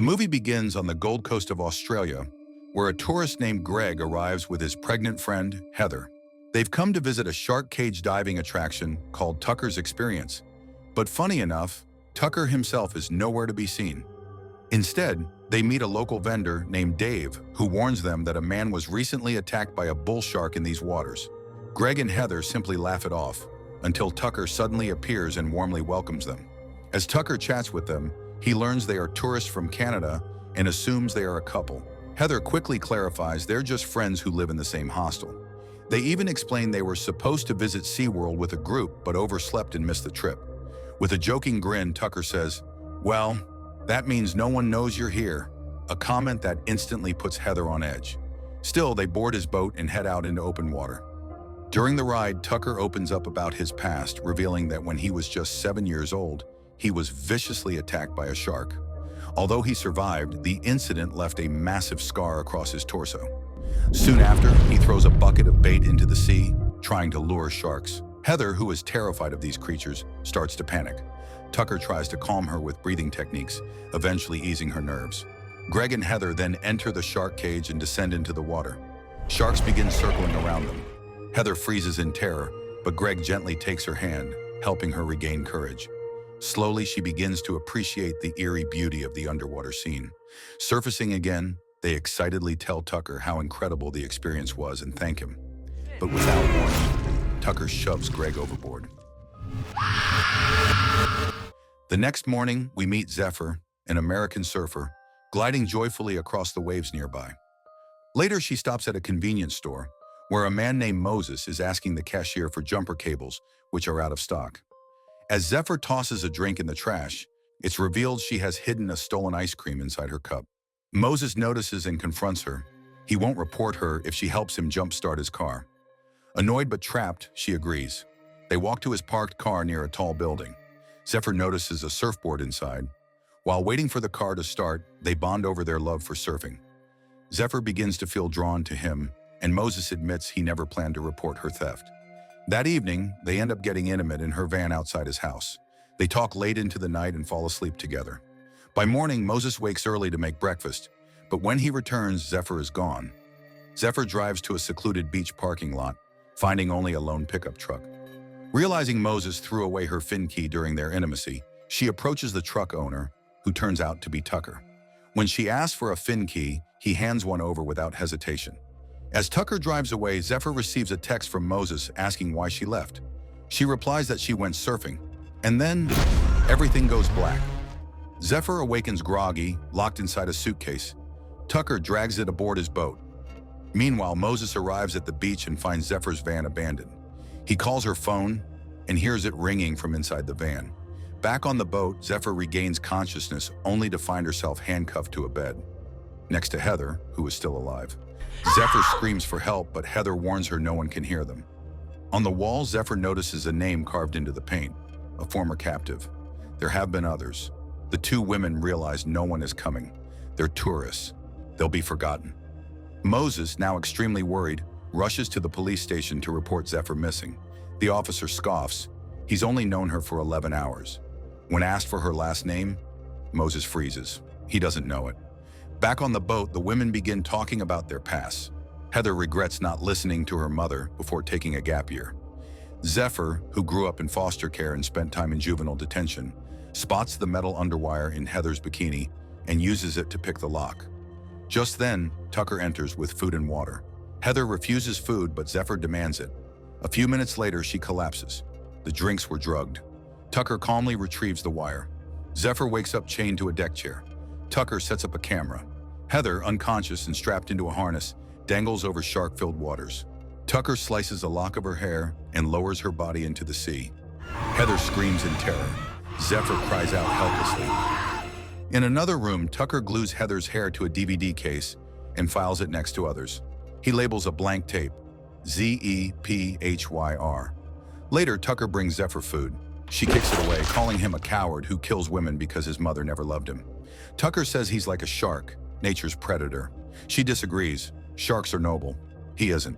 movie begins on the Gold Coast of Australia, where a tourist named Greg arrives with his pregnant friend, Heather. They've come to visit a shark cage diving attraction called Tucker's Experience. But funny enough, Tucker himself is nowhere to be seen. Instead, they meet a local vendor named Dave, who warns them that a man was recently attacked by a bull shark in these waters. Greg and Heather simply laugh it off, until Tucker suddenly appears and warmly welcomes them. As Tucker chats with them, he learns they are tourists from Canada and assumes they are a couple. Heather quickly clarifies they're just friends who live in the same hostel. They even explain they were supposed to visit SeaWorld with a group but overslept and missed the trip. With a joking grin, Tucker says, "Well, that means no one knows you're here," a comment that instantly puts Heather on edge. Still, they board his boat and head out into open water. During the ride, Tucker opens up about his past, revealing that when he was just 7 years old, he was viciously attacked by a shark. Although he survived, the incident left a massive scar across his torso. Soon after, he throws a bucket of bait into the sea, trying to lure sharks. Heather, who is terrified of these creatures, starts to panic. Tucker tries to calm her with breathing techniques, eventually easing her nerves. Greg and Heather then enter the shark cage and descend into the water. Sharks begin circling around them. Heather freezes in terror, but Greg gently takes her hand, helping her regain courage. Slowly, she begins to appreciate the eerie beauty of the underwater scene. Surfacing again, they excitedly tell Tucker how incredible the experience was and thank him. But without warning, Tucker shoves Greg overboard. The next morning, we meet Zephyr, an American surfer, gliding joyfully across the waves nearby. Later, she stops at a convenience store, where a man named Moses is asking the cashier for jumper cables, which are out of stock. As Zephyr tosses a drink in the trash, it's revealed she has hidden a stolen ice cream inside her cup. Moses notices and confronts her. He won't report her if she helps him jumpstart his car. Annoyed but trapped, she agrees. They walk to his parked car near a tall building. Zephyr notices a surfboard inside. While waiting for the car to start, they bond over their love for surfing. Zephyr begins to feel drawn to him, and Moses admits he never planned to report her theft. That evening, they end up getting intimate in her van outside his house. They talk late into the night and fall asleep together. By morning, Moses wakes early to make breakfast, but when he returns, Zephyr is gone. Zephyr drives to a secluded beach parking lot, finding only a lone pickup truck. Realizing Moses threw away her fin key during their intimacy, she approaches the truck owner, who turns out to be Tucker. When she asks for a fin key, he hands one over without hesitation. As Tucker drives away, Zephyr receives a text from Moses asking why she left. She replies that she went surfing, and then everything goes black. Zephyr awakens groggy, locked inside a suitcase. Tucker drags it aboard his boat. Meanwhile, Moses arrives at the beach and finds Zephyr's van abandoned. He calls her phone and hears it ringing from inside the van. Back on the boat, Zephyr regains consciousness only to find herself handcuffed to a bed, next to Heather, who is still alive. Zephyr screams for help, but Heather warns her no one can hear them. On the wall, Zephyr notices a name carved into the paint, a former captive. There have been others. The two women realize no one is coming. They're tourists. They'll be forgotten. Moses, now extremely worried, rushes to the police station to report Zephyr missing. The officer scoffs. He's only known her for 11 hours. When asked for her last name, Moses freezes. He doesn't know it. Back on the boat, the women begin talking about their past. Heather regrets not listening to her mother before taking a gap year. Zephyr, who grew up in foster care and spent time in juvenile detention, spots the metal underwire in Heather's bikini and uses it to pick the lock. Just then, Tucker enters with food and water. Heather refuses food, but Zephyr demands it. A few minutes later, she collapses. The drinks were drugged. Tucker calmly retrieves the wire. Zephyr wakes up chained to a deck chair. Tucker sets up a camera. Heather, unconscious and strapped into a harness, dangles over shark-filled waters. Tucker slices a lock of her hair and lowers her body into the sea. Heather screams in terror. Zephyr cries out helplessly. In another room, Tucker glues Heather's hair to a DVD case and files it next to others. He labels a blank tape, ZEPHYR. Later, Tucker brings Zephyr food. She kicks it away, calling him a coward who kills women because his mother never loved him. Tucker says he's like a shark, nature's predator. She disagrees. Sharks are noble. He isn't.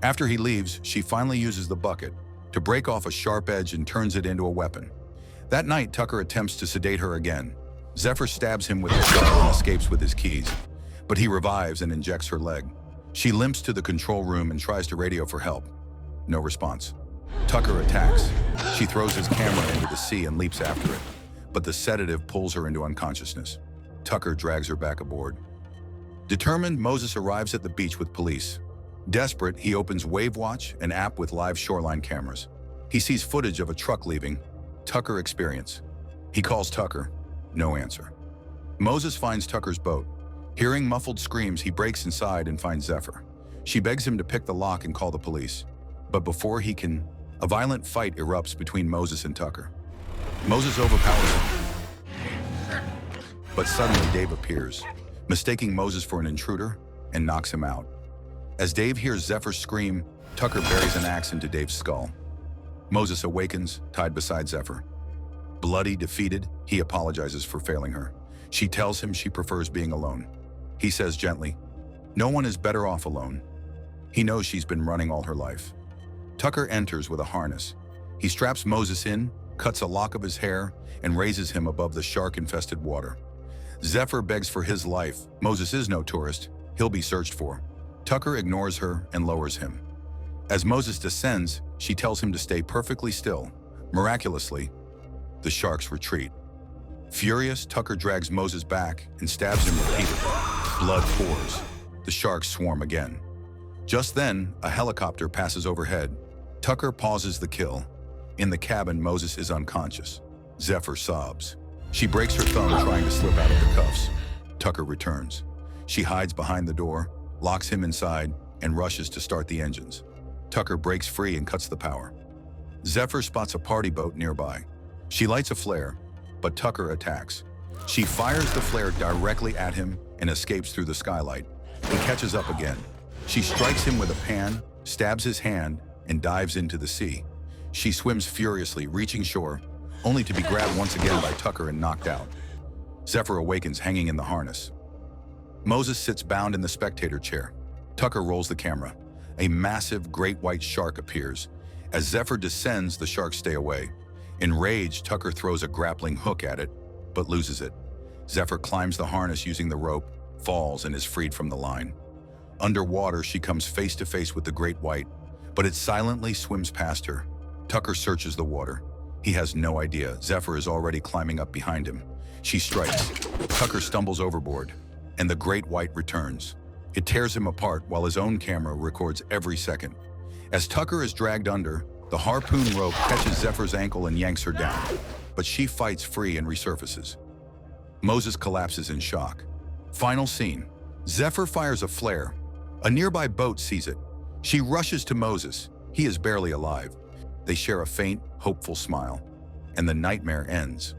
After he leaves, she finally uses the bucket to break off a sharp edge and turns it into a weapon. That night, Tucker attempts to sedate her again. Zephyr stabs him with a shovel and escapes with his keys, but he revives and injects her leg. She limps to the control room and tries to radio for help. No response. Tucker attacks. She throws his camera into the sea and leaps after it, but the sedative pulls her into unconsciousness. Tucker drags her back aboard. Determined, Moses arrives at the beach with police. Desperate, he opens Wave Watch, an app with live shoreline cameras. He sees footage of a truck leaving. Tucker experience. He calls Tucker. No answer. Moses finds Tucker's boat. Hearing muffled screams, he breaks inside and finds Zephyr. She begs him to pick the lock and call the police. But before he can, a violent fight erupts between Moses and Tucker. Moses overpowers him. But suddenly Dave appears, mistaking Moses for an intruder, and knocks him out. As Dave hears Zephyr scream, Tucker buries an axe into Dave's skull. Moses awakens, tied beside Zephyr. Bloody, defeated, he apologizes for failing her. She tells him she prefers being alone. He says gently, "No one is better off alone." He knows she's been running all her life. Tucker enters with a harness. He straps Moses in, cuts a lock of his hair, and raises him above the shark-infested water. Zephyr begs for his life. Moses is no tourist. He'll be searched for. Tucker ignores her and lowers him. As Moses descends, she tells him to stay perfectly still. Miraculously, the sharks retreat. Furious, Tucker drags Moses back and stabs him repeatedly. Blood pours. The sharks swarm again. Just then, a helicopter passes overhead. Tucker pauses the kill. In the cabin, Moses is unconscious. Zephyr sobs. She breaks her thumb trying to slip out of the cuffs. Tucker returns. She hides behind the door, locks him inside, and rushes to start the engines. Tucker breaks free and cuts the power. Zephyr spots a party boat nearby. She lights a flare, but Tucker attacks. She fires the flare directly at him and escapes through the skylight. He catches up again. She strikes him with a pan, stabs his hand, and dives into the sea. She swims furiously, reaching shore, only to be grabbed once again by Tucker and knocked out. Zephyr awakens hanging in the harness. Moses sits bound in the spectator chair. Tucker rolls the camera. A massive great white shark appears. As Zephyr descends, the sharks stay away. Enraged, Tucker throws a grappling hook at it, but loses it. Zephyr climbs the harness using the rope, falls, and is freed from the line. Underwater, she comes face to face with the great white, but it silently swims past her. Tucker searches the water. He has no idea. Zephyr is already climbing up behind him. She strikes. Tucker stumbles overboard, and the great white returns. It tears him apart while his own camera records every second. As Tucker is dragged under, the harpoon rope catches Zephyr's ankle and yanks her down, but she fights free and resurfaces. Moses collapses in shock. Final scene. Zephyr fires a flare. A nearby boat sees it. She rushes to Moses. He is barely alive. They share a faint, hopeful smile, and the nightmare ends.